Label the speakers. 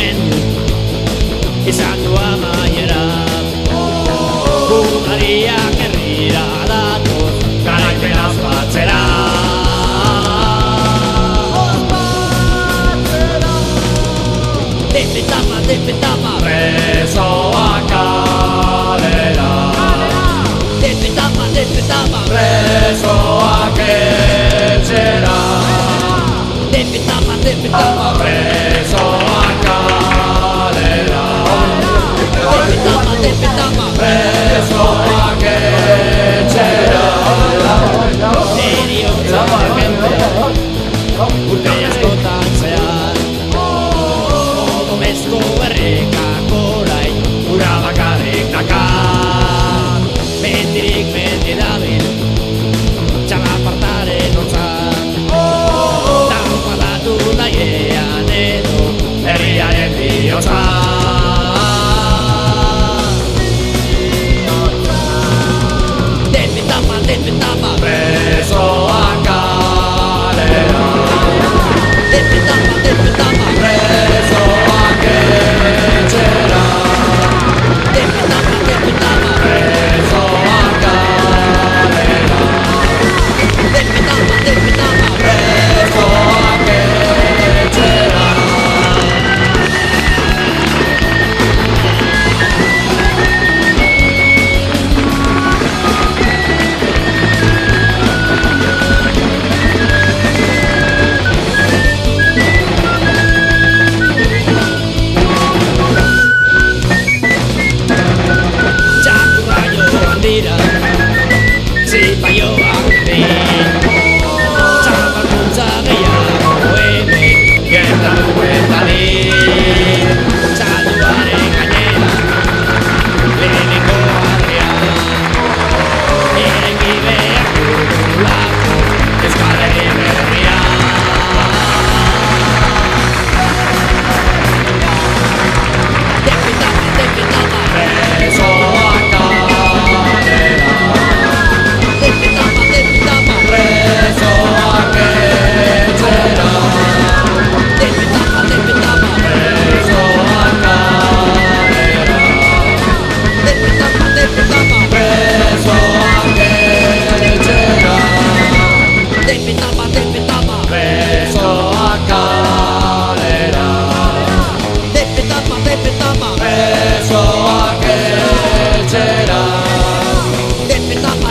Speaker 1: mugimendu izan du amaiera. Gudariak herrira datoz garaipen asmatzera. Depetama presoak kalera. Depetama presoak etxera. Depetama presoak kalera. Depetama presoak etxera. Eriotza mendean urte askotan zehar Odomezko errekak orain ura bakarrik dakar. Mendirik mendi dabil txalapartaren ontzat. Tampalatu nahiean edo herriaren bihotza. Depetama presoak kalera. Depetama presoak etxera. Depetama presoak kalera. Depetama presoak etxera. Zipaioak din Txabalkuntza gehiago hemen gertatu eta din. Txalduaren gainean lehenengo harrian erengi behar dugulako Euskal Herri berrian. Depetama presoak kalera. Depetama presoak etxera. Depetama presoak kalera. Depetama presoak etxera. Depetama presoak kalera. Depetama presoak etxera. Depetama